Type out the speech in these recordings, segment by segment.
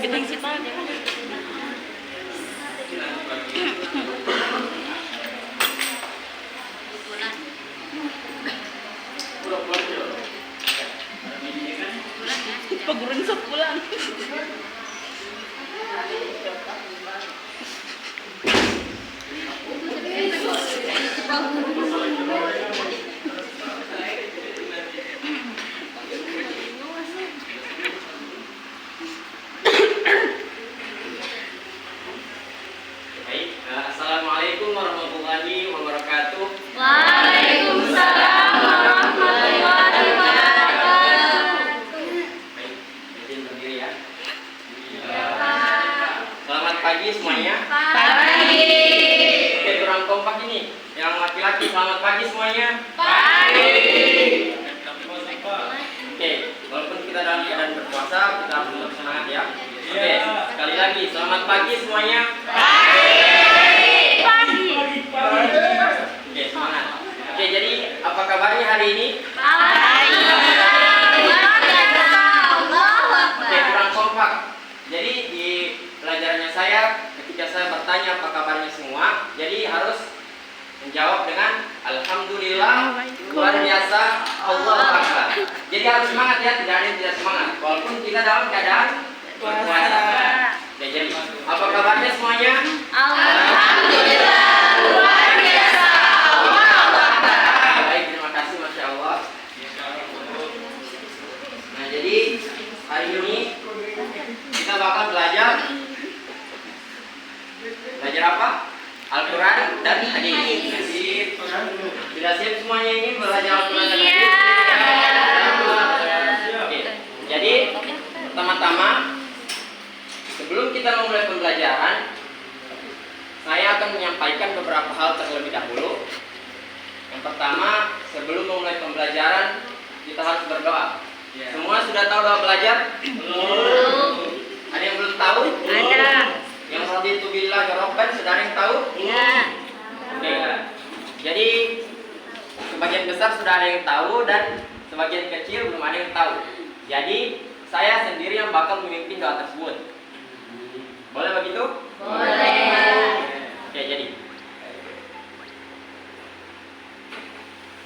Gedeng sih Pak. Pagurun sa pulang. Assalamualaikum warahmatullahi wabarakatuh. Waalaikumsalam warahmatullahi wabarakatuh. Baik, izin berdiri ya. Selamat pagi semuanya. Pagi. Oke, kurang kompak ini. Yang laki-laki selamat pagi semuanya. Pagi. Oke, walaupun kita dalam keadaan berpuasa, kita harus tetap semangat ya. Oke, sekali lagi selamat pagi semuanya. Oke, semangat. Oke, jadi apa kabarnya hari ini? Oke, kurang kompak. Jadi di pelajarannya saya, ketika saya bertanya apa kabarnya semua, jadi harus menjawab dengan Alhamdulillah, luar biasa, Allahu Akbar. Jadi harus semangat ya, tidak ada yang tidak semangat. Walaupun kita dalam keadaan berpuasa. Ya, jadi apa kabarnya semuanya? Alhamdulillah, luar biasa, Allahu Akbar. Baik, terima kasih, Masya Allah. Nah, jadi hari ini kita bakal belajar apa? Al-Quran dan hadis. Sudah siap semuanya ini belajar Al-Quran dan hadis? Oke. Jadi pertama-tama sebelum kita memulai pembelajaran, saya akan menyampaikan beberapa hal terlebih dahulu. Yang pertama, sebelum memulai pembelajaran, kita harus berdoa. Semua sudah tahu doa belajar? Belum. Ada yang belum tahu? Ada. Yang raditu billahi rabban, sudah ada yang tahu? Ya. Oke. Jadi sebagian besar sudah ada yang tahu dan sebagian kecil belum ada yang tahu. Jadi saya sendiri yang bakal memimpin doa tersebut. Boleh begitu? Boleh. Oke, jadi.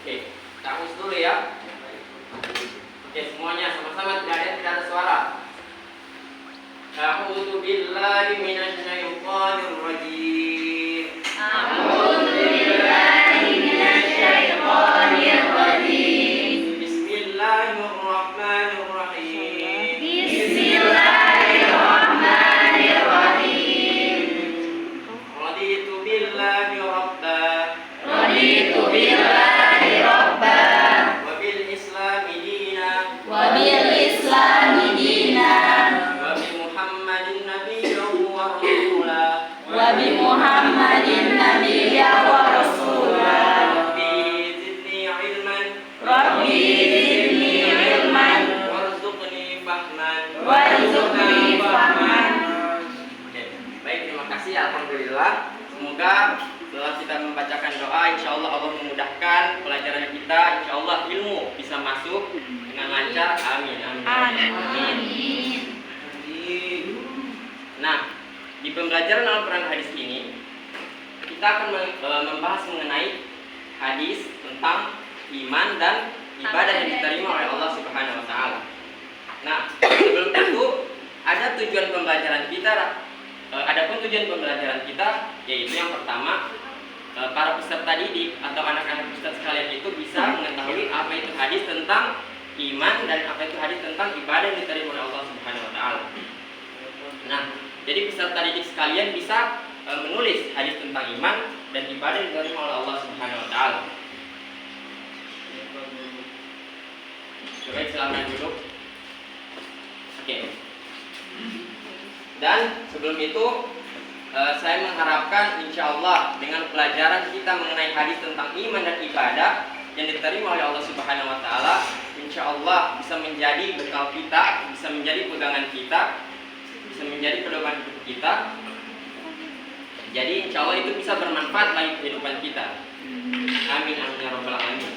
Oke, tamus dulu ya. Oke, semuanya sama-sama, tidak ada suara. A'udzu billahi minasy syaithanir rajim. A'udzu billahi minasy syaithanir rajim. Bismillahirrahmanirrahim. Bismillahirrahmanirrahim. Raditu billahi rabban. Raditu billahi rabban Wa bil islami dinan. wa bil islami dinan Wa bi Muhammadin nabiyyan wa rasulah. wa bi Muhammadin nabiyyan wa rasulah. Rabbi zidni ilman. Rabbi zidni ilman Warzuqni fahman. warzuqni fahman. Oke, baik, terima kasih. Alhamdulillah. Semoga setelah kita membacakan doa, insya Allah Allah memudahkan pelajaran kita. Insya Allah ilmu bisa masuk dengan lancar. Amin. Amin. Nah, di pembelajaran Al-Quran hadis ini kita akan membahas mengenai hadis tentang iman dan ibadah yang diterima oleh Allah Subhanahu wa taala. Nah, sebelum itu ada tujuan pembelajaran kita. Adapun tujuan pembelajaran kita yaitu yang pertama, para peserta didik atau anak-anak peserta sekalian itu bisa mengetahui apa itu hadis tentang iman dan apa itu hadis tentang ibadah yang diterima oleh Allah Subhanahu wa taala. Nah, jadi peserta didik sekalian bisa menulis hadis tentang iman dan ibadah yang diterima oleh Allah Subhanahu wa taala. Baik, silakan duduk. Oke. Dan sebelum itu saya mengharapkan insya Allah dengan pelajaran kita mengenai hadis tentang iman dan ibadah yang diterima oleh Allah Subhanahu wa taala, insya Allah bisa menjadi bekal kita, bisa menjadi pegangan kita, bisa menjadi pedoman hidup kita. Jadi insya Allah itu bisa bermanfaat bagi kehidupan kita. Amin amin ya rabbal alamin.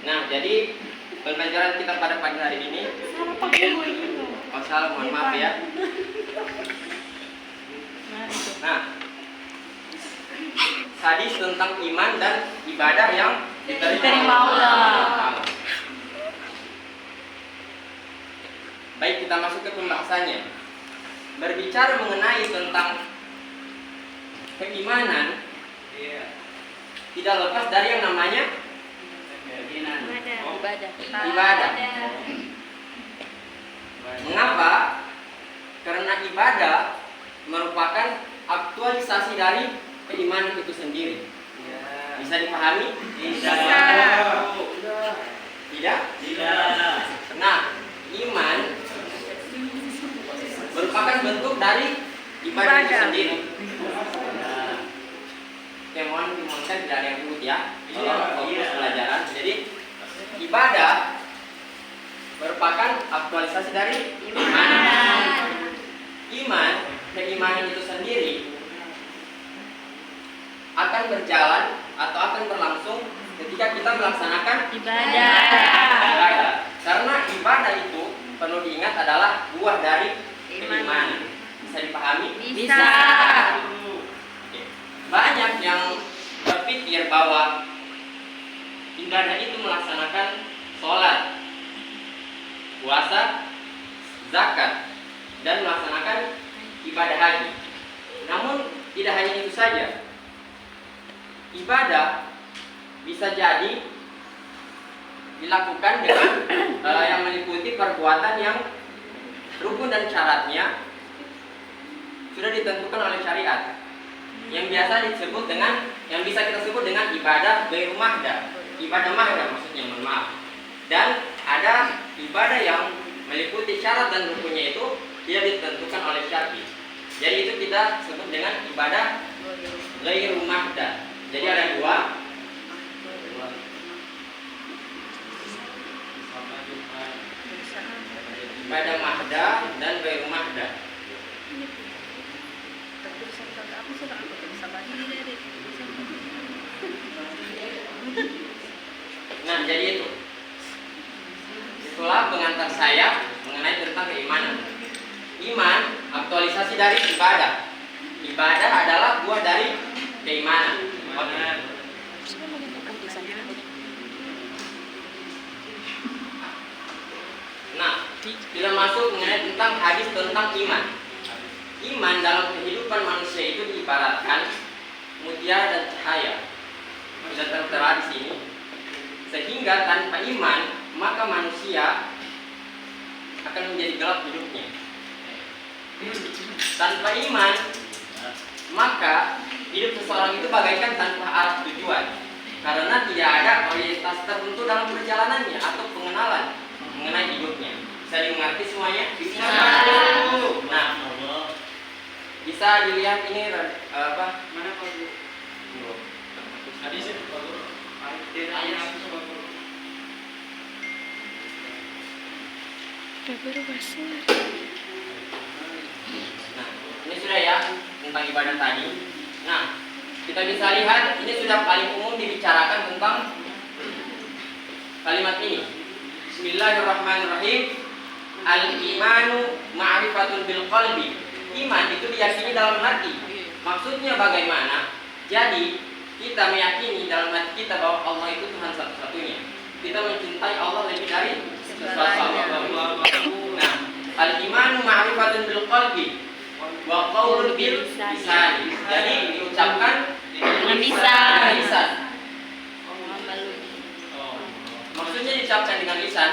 Nah, jadi pembelajaran kita pada pagi hari ini. salah, mohon maaf ya. Nah, hadis tentang iman dan ibadah yang Diterima Allah. Baik, kita masuk ke pembahasannya. Berbicara mengenai tentang keimanan, tidak lepas dari yang namanya ibadah. Mengapa? Karena ibadah merupakan aktualisasi dari keimanan itu sendiri. Bisa dipahami? Tidak? Nah, iman merupakan bentuk dari ibadah itu sendiri. Oke, mohon dimohonkan tidak ada yang ribut ya. Fokus pelajaran. Jadi ibadah merupakan aktualisasi dari iman. Keimanan itu sendiri akan berjalan atau akan berlangsung ketika kita melaksanakan ibadah. Karena ibadah itu perlu diingat adalah buah dari keimanan. Bisa dipahami? Bisa. Oke. Banyak yang berpikir bahwa ibadah itu melaksanakan sholat, puasa, zakat, dan melaksanakan ibadah haji. Namun tidak hanya itu saja. Ibadah bisa jadi dilakukan dengan yang meliputi perbuatan yang rukun dan syaratnya sudah ditentukan oleh syariat. Yang biasa disebut dengan, yang bisa kita sebut dengan ibadah ghairu mahdah. Ibadah mahdah maksudnya, mohon maaf. Dan ada ibadah yang meliputi syarat dan rukunnya itu tidak ditentukan oleh syar'i. Jadi itu kita sebut dengan ibadah ghairu mahdah. Jadi ada dua. Ibadah mahdah dan ghairu mahdah. Nah, jadi itu. Itulah pengantar saya mengenai tentang keimanan. Iman aktualisasi dari ibadah. Ibadah adalah buah dari keimanan. Nah, kita masuk mengenai tentang hadis tentang iman. Iman dalam kehidupan manusia itu diibaratkan mutiara dan cahaya. Sudah tertera di sini. Sehingga tanpa iman maka manusia akan menjadi gelap hidupnya. Tanpa iman maka hidup seseorang itu bagaikan tanpa arah tujuan, karena tidak ada orientasi tertentu dalam perjalanannya atau pengenalan mengenai hidupnya. Bisa dimengerti semuanya? Bisa. Nah, bisa dilihat ini apa? Mana Pak Bu? Hadis itu Pak Bu. Nah, ini sudah ya tentang ibadah tadi. Nah, kita bisa lihat ini sudah paling umum dibicarakan tentang kalimat ini. Bismillahirrahmanirrahim. Al-imanu ma'rifatun bil qalbi. Iman itu diyakini dalam hati. Maksudnya bagaimana? Jadi kita meyakini dalam hati kita bahwa Allah itu Tuhan satu-satunya. Kita mencintai Allah lebih dari sesuatu. Nah, al-imanu ma'rifatun bil qalbi wa qaulun bil lisan. Jadi diucapkan dengan lisan. Maksudnya diucapkan dengan lisan,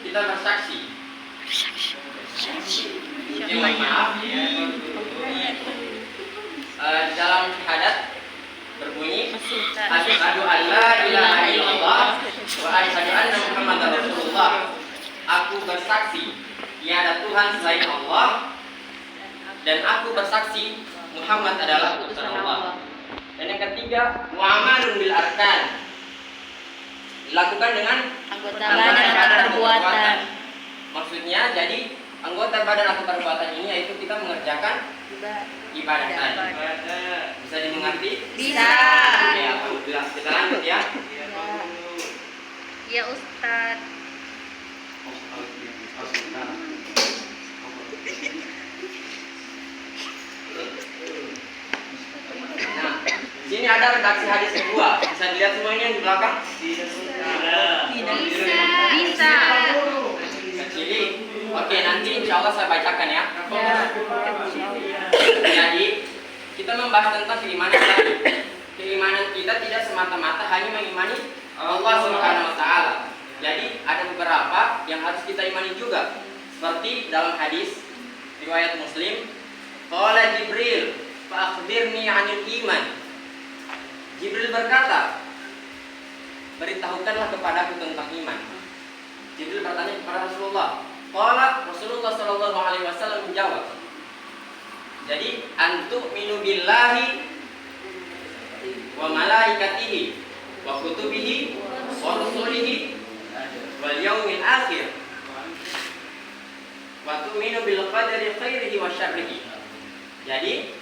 kita bersaksi. Maaf. Dalam syahadat berbunyi asyhadu an la ilaha illallah wa asyhadu anna muhammadar rasulullah. Aku bersaksi tiada Tuhan selain Allah dan aku bersaksi Muhammad adalah utusan Allah. Dan yang ketiga, mu'amalun bil arkan. Dilakukan dengan Anggota badan atau perbuatan. Maksudnya jadi anggota badan atau perbuatan ini yaitu kita mengerjakan ibadah tadi. Bisa dimengerti? Bisa. Oke, alhamdulillah. Kita lanjut ya. Ya Ustaz. ada redaksi hadis kedua. Bisa dilihat semuanya yang di belakang? Bisa. Kecili. Oke, nanti insya Allah saya bacakan ya. Jadi kita membahas tentang keimanan tadi. Keimanan kita tidak semata-mata hanya mengimani Allah Subhanahu wa taala. Jadi ada beberapa yang harus kita imani juga. Seperti dalam hadis riwayat Muslim, qala Jibril, fa akhbirni 'anil iman. Jibril berkata, beritahukanlah kepadaku tentang iman. Jibril bertanya kepada Rasulullah. Qala Rasulullah sallallahu alaihi wasallam menjawab. Jadi antu minu billahi wa malaikatihi wa kutubihi wa rusulihi wal yaumil akhir wa tu'minu bil qadari khairihi wa syarrihi. Jadi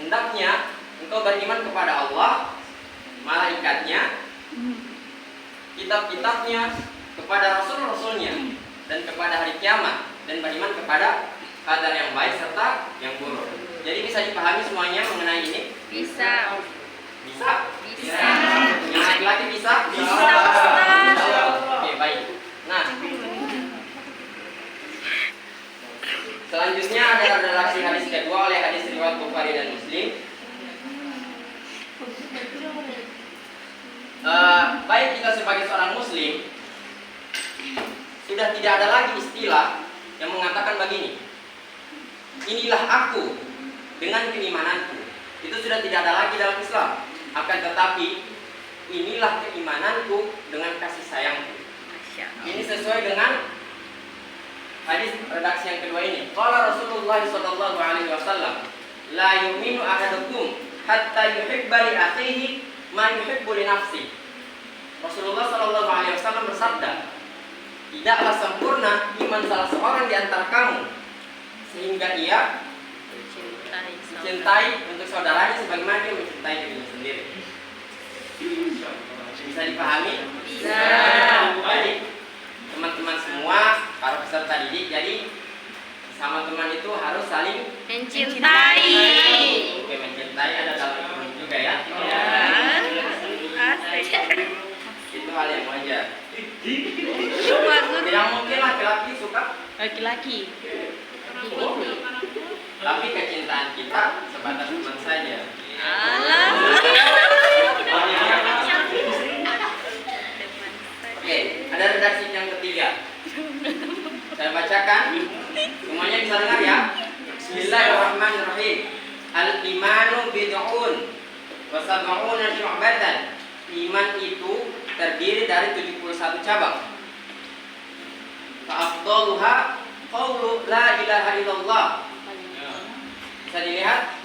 hendaknya engkau beriman kepada Allah, malaikatnya, kitab-kitabnya, kepada rasul-rasulnya, dan kepada hari kiamat, dan beriman kepada qadar yang baik serta yang buruk. Jadi bisa dipahami semuanya mengenai ini? Bisa. Bisa? Bisa. Yang laki-laki bisa? Bisa, Ustaz. Oke, baik. Nah, selanjutnya ada redaksi hadis kedua oleh hadis riwayat Bukhari dan Muslim. Baik kita sebagai seorang Muslim, sudah tidak ada lagi istilah yang mengatakan begini, inilah aku dengan keimananku. Itu sudah tidak ada lagi dalam Islam. Akan tetapi inilah keimananku dengan kasih sayangku. Ini sesuai dengan hadis redaksi yang kedua ini. Qala Rasulullah sallallahu alaihi wasallam, la yu'minu ahadukum hatta yuhibba li akhihi ma yuhibbu li nafsihi. Rasulullah sallallahu alaihi wasallam bersabda, tidaklah sempurna iman salah seorang di antara kamu sehingga ia mencintai untuk saudaranya sebagaimana dia mencintai dirinya sendiri. Bisa dipahami? Bisa. Baik. Teman-teman semua, para peserta didik, jadi sama teman itu harus saling Mencintai. Oke, mencintai ada dalam ekonomi juga ya. Itu hal yang wajar. Tidak mungkin laki-laki suka, Laki-laki. tapi kecintaan kita sebatas teman saja. Oke, ada redaksi yang ketiga. Saya bacakan. Semuanya bisa dengar ya. Bismillahirrahmanirrahim. Al-imanu bid'un wa sab'una syu'batan. Iman itu terdiri dari 71 cabang. Fa'afdaluha qawlu la ilaha illallah. Bisa dilihat?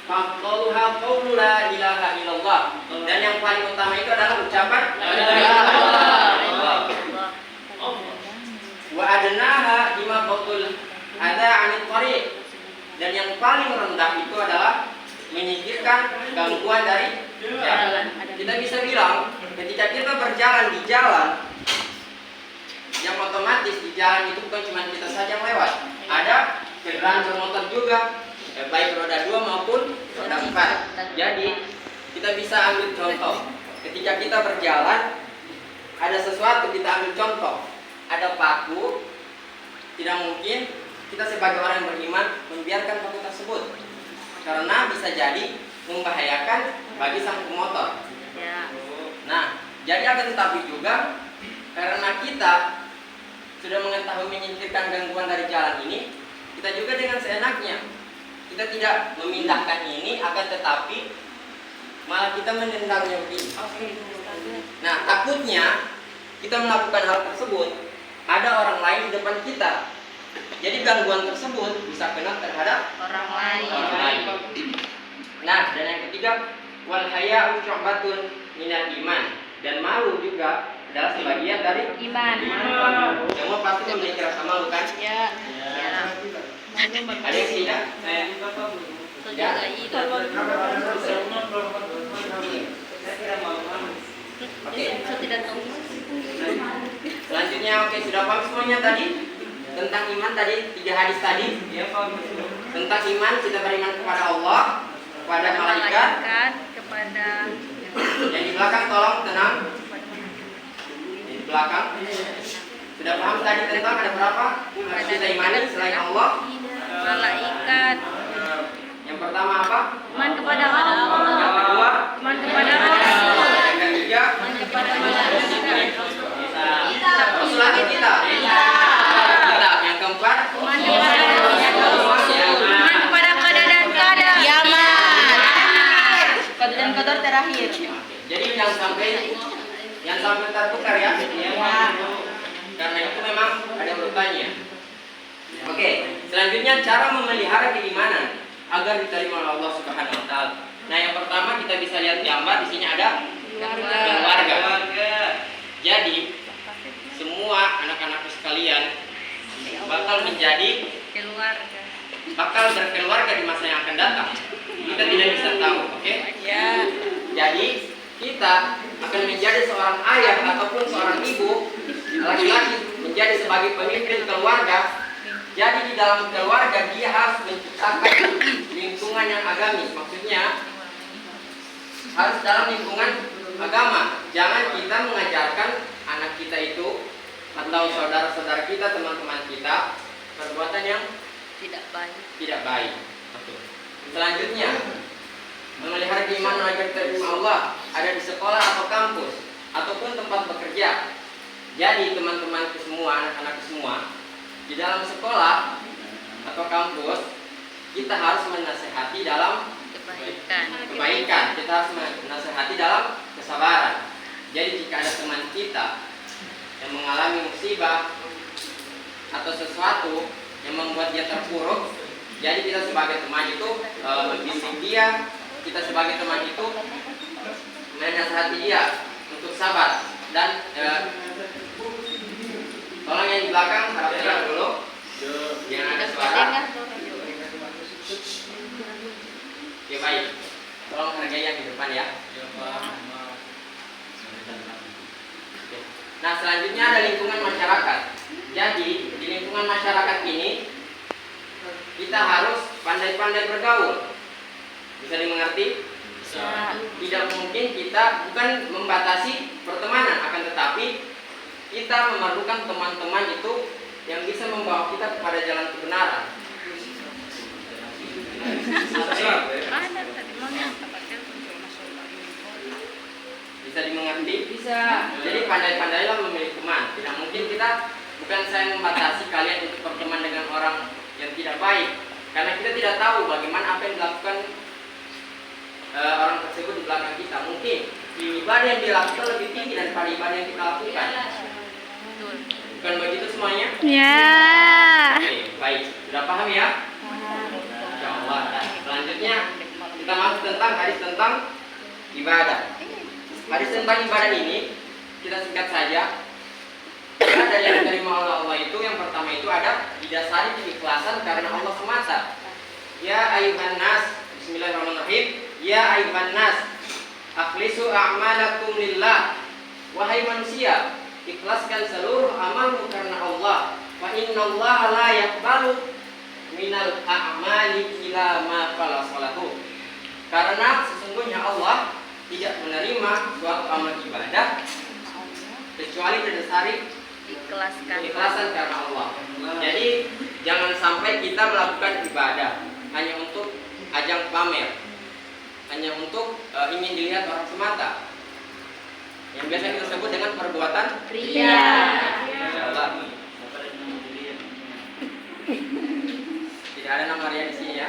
Fa'afdaluha qawlu la ilaha illallah. Dan yang paling utama itu adalah ucapan la ilaha illallah. Wa adnaha imaqatul adza 'anil thariq. Dan yang paling rendah itu adalah menyingkirkan gangguan dari jalan. Kita bisa bilang ketika kita berjalan di jalan, yang otomatis di jalan itu bukan cuma kita saja yang lewat, ada kendaraan bermotor juga, baik roda 2 maupun roda 4. Jadi kita bisa ambil contoh, ketika kita berjalan ada sesuatu, kita ambil contoh, ada paku, tidak mungkin kita sebagai orang yang beriman membiarkan paku tersebut, karena bisa jadi membahayakan bagi sang pemotor. Nah, jadi akan tetapi juga karena kita sudah mengetahui menyingkirkan gangguan dari jalan ini, kita juga dengan seenaknya kita tidak memindahkan ini, akan tetapi malah kita menendangnya begini. Nah, takutnya kita melakukan hal tersebut, ada orang lain di depan kita. Jadi gangguan tersebut bisa kena terhadap Orang lain. Nah, dan yang ketiga, wal haya'u syu'batun minal iman. Dan malu juga adalah sebagian dari Iman. Semua pasti memiliki rasa malu kan? Ya. Ada yang tidak? Tidak. Oke. Saya tidak tahu. Selanjutnya, oke, sudah paham semuanya tadi tentang iman tadi, 3 hadis tadi. Tentang iman, kita beriman kepada Allah, kepada malaikat. Kepada Yang di belakang tolong tenang. Di belakang. Sudah paham tadi tentang ada berapa yang harus kita imani selain Allah? malaikat. Yang pertama apa? Iman kepada Allah. Yang kedua? Iman kepada Rasul. Yang ketiga? Iman kepada malaikat. Rasul atau kita? Kita. Yang keempat? Iman kepada Iman kepada qada dan qadar. Kiamat. Qada dan qadar terakhir. Jadi yang sampai tertukar ya. Karena itu memang ada urutannya. Oke, selanjutnya cara memelihara keimanan agar diterima oleh Allah Subhanahu wa taala. Nah, yang pertama kita bisa lihat gambar di sini ada keluarga. Jadi, semua anak-anak sekalian bakal berkeluarga di masa yang akan datang. Kita tidak bisa tahu, oke? Ya. Jadi, kita akan menjadi seorang ayah ataupun seorang ibu laki-laki menjadi sebagai pemimpin keluarga. Jadi di dalam keluarga dia harus menciptakan lingkungan yang agamis. Maksudnya harus dalam lingkungan agama. Jangan kita mengajarkan anak kita itu atau saudara-saudara kita, teman-teman kita perbuatan yang tidak baik. Oke. Selanjutnya, memelihara keimanan agar diterima Allah ada di sekolah atau kampus ataupun tempat bekerja. Jadi teman-teman semua, anak-anak semua, di dalam sekolah atau kampus kita harus menasehati dalam kebaikan. Kita harus menasehati dalam kesabaran. Jadi jika ada teman kita yang mengalami musibah atau sesuatu yang membuat dia terpuruk, jadi kita sebagai teman itu membimbing dia. Kita sebagai teman itu menasehati dia untuk sabar dan tolong yang di belakang harus tenang dulu. Yang ada suara. Oke, baik. Tolong hargai yang di depan ya. Oke. Nah, selanjutnya ada lingkungan masyarakat. Jadi di lingkungan masyarakat ini kita harus pandai-pandai bergaul. Bisa dimengerti? Bisa. Tidak mungkin kita bukan membatasi pertemanan, akan tetapi kita memerlukan teman-teman itu yang bisa membawa kita kepada jalan kebenaran. Bisa dimengerti? Bisa. Jadi pandai-pandailah memilih teman. Tidak mungkin kita, bukan saya membatasi kalian untuk berteman dengan orang yang tidak baik, karena kita tidak tahu bagaimana apa yang dilakukan orang tersebut di belakang kita. Mungkin ibadah yang dilakukan lebih tinggi daripada ibadah yang kita lakukan. Bukan begitu semuanya? Ya. Oke, baik. Sudah paham ya? Insya Allah. Nah, selanjutnya kita masuk tentang hadis tentang ibadah. Hadis tentang ibadah ini kita singkat saja. Ibadah yang diterima oleh Allah itu yang pertama itu ada didasari keikhlasan karena Allah semata. Ya ayuhan nas, bismillahirrahmanirrahim. Ya ayuhan nas, akhlisu a'malakum lillah. Wahai manusia, ikhlaskan seluruh amalmu karena Allah. Fa innallaha la yaqbalu minal a'mali illa ma khalasalahu. Karena sesungguhnya Allah tidak menerima suatu amal ibadah kecuali berdasari keikhlasan karena Allah. Jadi jangan sampai kita melakukan ibadah hanya untuk ajang pamer, hanya untuk ingin dilihat orang semata. Yang biasa kita sebut dengan perbuatan Ria. Insyaallah. Tidak ada nama ria di sini ya.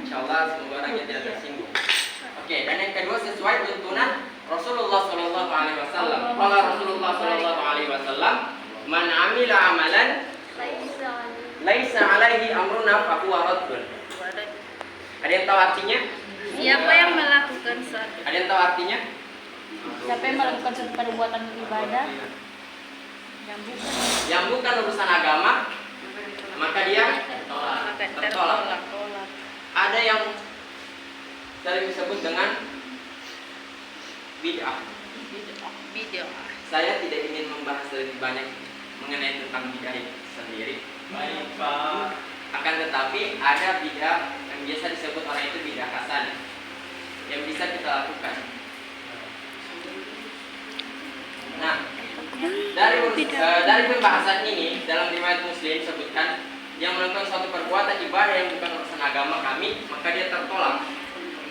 Insyaallah semoga orangnya tidak tersinggung. Oke, dan yang kedua sesuai tuntunan Rasulullah Shallallahu Alaihi Wasallam. Qala Rasulullah Shallallahu Alaihi Wasallam, man amila amalan laisa alaihi amruna fahuwa raddun. Ada yang tahu artinya? Siapa yang melakukan suatu? Ada yang tahu artinya? Siapa yang melakukan suatu perbuatan ibadah Yang bukan urusan agama, maka dia tertolak. Ada yang sering disebut dengan bid'ah. Saya tidak ingin membahas lebih banyak mengenai tentang bid'ah itu sendiri. Baik, Pak. Akan tetapi ada bid'ah yang biasa disebut orang itu bid'ah hasanah. yang bisa kita lakukan. Nah, dari pembahasan ini dalam riwayat Muslim disebutkan yang melakukan suatu perbuatan ibadah yang bukan urusan agama kami, maka dia tertolak.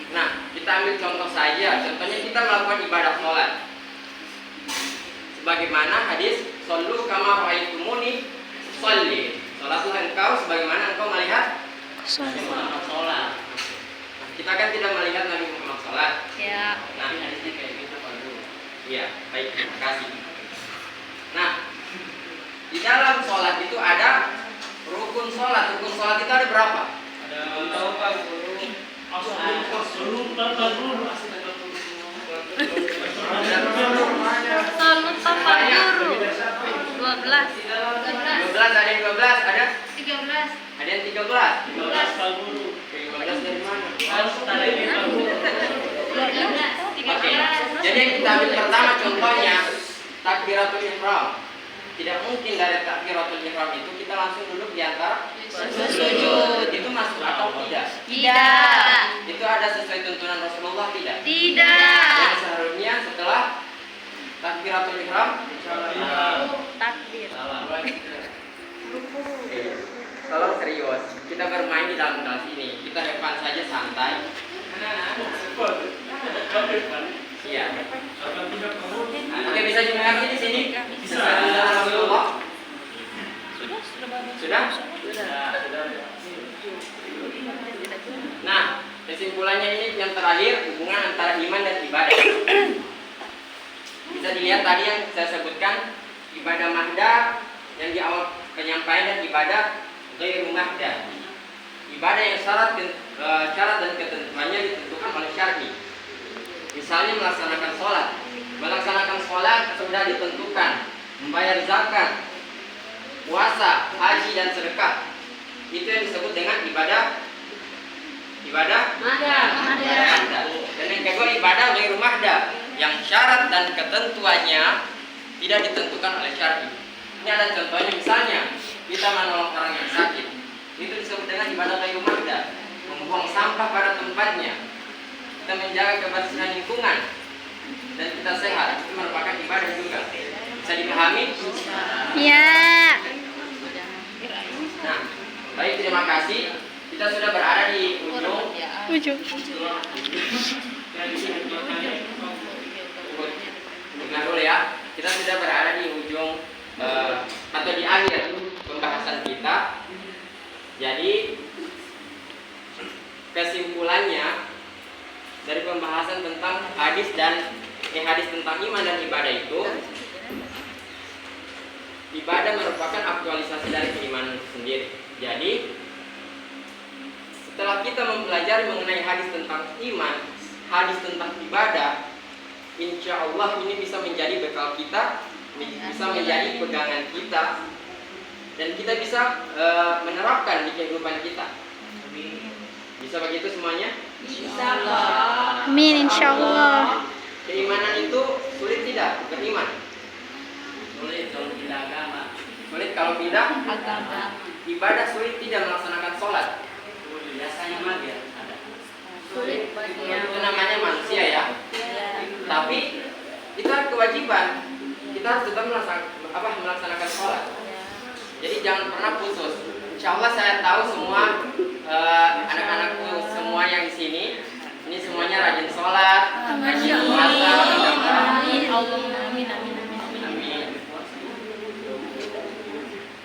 Nah, kita ambil contoh saja. Contohnya kita melakukan ibadah sholat. Sebagaimana hadis, "Shollu kama ra'aitumuni sholli." Sholatlah engkau sebagaimana engkau melihat Muhammad sholat. Nah, kita kan tidak melihat Nabi Muhammad sholat. Ya. Nah, hadisnya kayak gitu Pak Guru. Iya, baik, terima kasih. Nah, di dalam sholat itu ada rukun sholat. Rukun sholat itu ada berapa? Ada tahu Pak Guru. Salut Papa Guru. 12. 12, ada yang 12, ada? 13. Ada yang 13? 12 Pak Guru. 15 dari mana? Harus tadi Pak Guru. 12. Oke, jadi yang kita ambil pertama contohnya takbiratul ihram. Tidak mungkin dari takbiratul ihram itu kita langsung duduk di antara sujud. Itu masuk atau tidak? Tidak. Itu ada sesuai tuntunan Rasulullah tidak? Tidak. Yang seharusnya setelah takbiratul ihram Takbir. tolong serius. Kita bermain di dalam kelas ini. Kita depan saja santai. Iya. Oke, bisa dimengerti di sini? Bisa. Rasulullah. Sudah? Nah, kesimpulannya ini yang terakhir, hubungan antara iman dan ibadah. Bisa dilihat tadi yang saya sebutkan, ibadah mahdah yang di awal penyampaian dan ibadah ghairu mahdah. Ibadah yang syarat dan ketentuannya ditentukan oleh syar'i. Misalnya melaksanakan sholat. Melaksanakan sholat sudah ditentukan. Membayar zakat, puasa, haji dan sedekah. Itu yang disebut dengan ibadah mahdah. Dan yang kedua ibadah ghairu mahdah, yang syarat dan ketentuannya tidak ditentukan oleh syar'i. Ini ada contohnya, misalnya kita menolong orang yang sakit. Itu disebut dengan ibadah ghairu mahdah. Membuang sampah pada tempatnya. Kita menjaga kebersihan lingkungan dan kita sehat, itu merupakan ibadah juga. Bisa dipahami? Ya. Nah, baik, terima kasih. Kita sudah berada di ujung. Dengar dulu ya. Kita sudah berada di ujung atau di akhir pembahasan kita. Jadi kesimpulannya dari pembahasan tentang hadis tentang iman dan ibadah itu, ibadah merupakan aktualisasi dari keimanan itu sendiri. Jadi setelah kita mempelajari mengenai hadis tentang iman, hadis tentang ibadah, insya Allah ini bisa menjadi bekal kita, bisa menjadi pegangan kita, dan kita bisa menerapkan di kehidupan kita. Bisa begitu semuanya? Amin insyaallah. Keimanan itu sulit tidak beriman? Sulit kalau tidak agama. Sulit kalau tidak Agama. ibadah, sulit tidak melaksanakan sholat. Biasanya mah ya ada. Sulit bagi yang Itu namanya manusia ya. Tapi itu adalah kewajiban. Kita harus tetap melaksanakan sholat. Jadi jangan pernah putus. Insya Allah saya tahu semua anak-anakku semua yang di sini, ini semuanya rajin sholat, rajin puasa. Amin. Amin. Amin.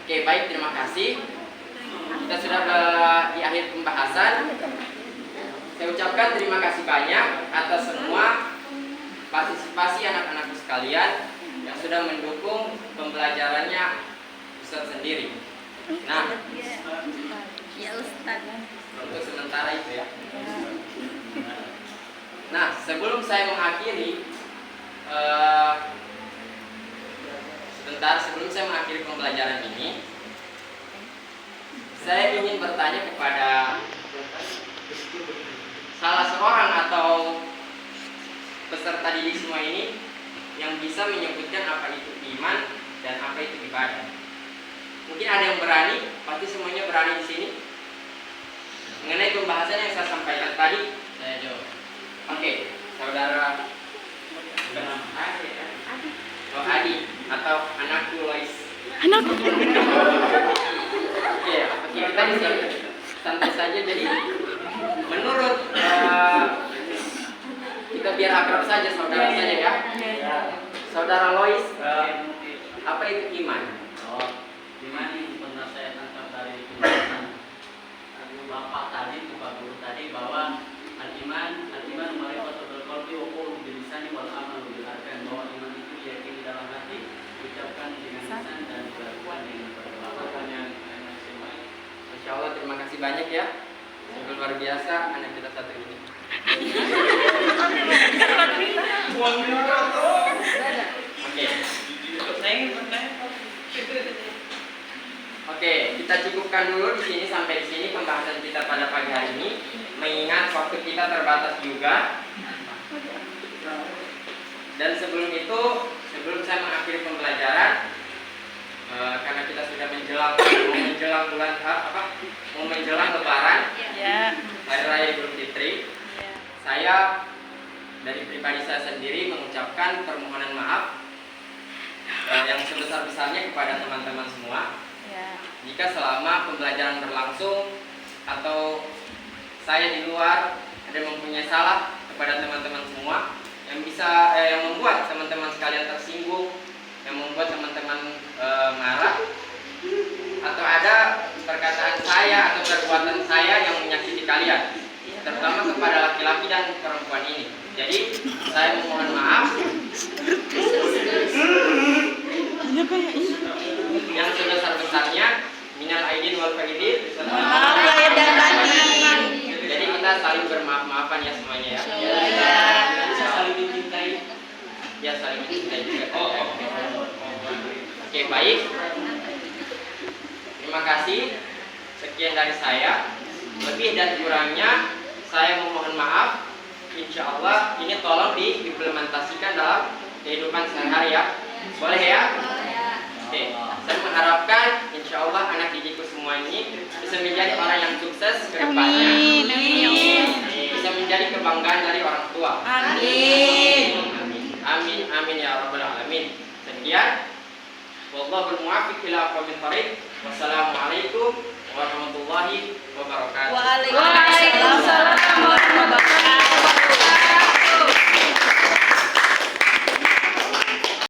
Oke, baik, terima kasih. Kita sudah di akhir pembahasan. Saya ucapkan terima kasih banyak atas semua partisipasi anak-anakku sekalian yang sudah mendukung pembelajarannya Ustaz sendiri. Nah, Ya Ustaz. untuk sementara itu ya. Nah, sebelum saya mengakhiri sebelum saya mengakhiri pembelajaran ini, saya ingin bertanya kepada salah seorang atau peserta didik semua ini yang bisa menyebutkan apa itu iman dan apa itu ibadah. Mungkin ada yang berani, pasti semuanya berani di sini. Mengenai pembahasan yang saya sampaikan tadi, Saya jawab. Oke, saudara Oh, Adi atau anakku Lois. Oke, kita di sini santai saja. Jadi menurut kita biar akrab saja, saudara saja ya. Saudara Lois, apa itu iman? Oh, iman ini pernah saya tangkap dari penjelasan Bapak tadi, Pak Guru tadi, bahwa al-iman ma'rifatul qalbi wa qawlu bil lisani wal amalu bil arkan, bahwa iman itu diyakini dalam hati, diucapkan dengan lisan dan dilakukan dengan perbuatan. Insya Allah, terima kasih banyak ya. Sungguh luar biasa anak kita satu ini. Oke, kita cukupkan dulu di sini sampai di sini pembahasan kita pada pagi hari ini. Mengingat waktu kita terbatas juga. Dan sebelum itu, sebelum saya mengakhiri pembelajaran, karena kita sudah menjelang bulan mau menjelang Lebaran, Hari Raya Idul Fitri, saya dari pribadi saya sendiri mengucapkan permohonan maaf yang sebesar-besarnya kepada teman-teman semua. Jika selama pembelajaran berlangsung atau saya di luar ada mempunyai salah kepada teman-teman semua yang membuat teman-teman sekalian tersinggung, yang membuat teman-teman marah, atau ada perkataan saya atau perbuatan saya yang menyakiti kalian, terutama kepada laki-laki dan perempuan ini. Jadi saya memohon maaf yang sebesar-besarnya, minal aidin wal faidin. Maaf lahir dan batin. Jadi kita saling bermaaf-maafan ya semuanya ya. Bisa saling mencintai. Ya, saling mencintai juga. Oke, baik. Terima kasih. Sekian dari saya. Lebih dan kurangnya saya memohon maaf. Insya Allah ini tolong diimplementasikan dalam kehidupan sehari-hari ya. Boleh ya? Oke, saya mengharapkan insya Allah anak didikku semua ini bisa menjadi orang yang sukses ke depannya. Bisa menjadi kebanggaan dari orang tua. Amin. Amin ya rabbal alamin. Sekian. Wallahul muwaffiq ila aqwamit thoriq. Wassalamualaikum warahmatullahi wabarakatuh. Waalaikumsalam warahmatullahi wabarakatuh.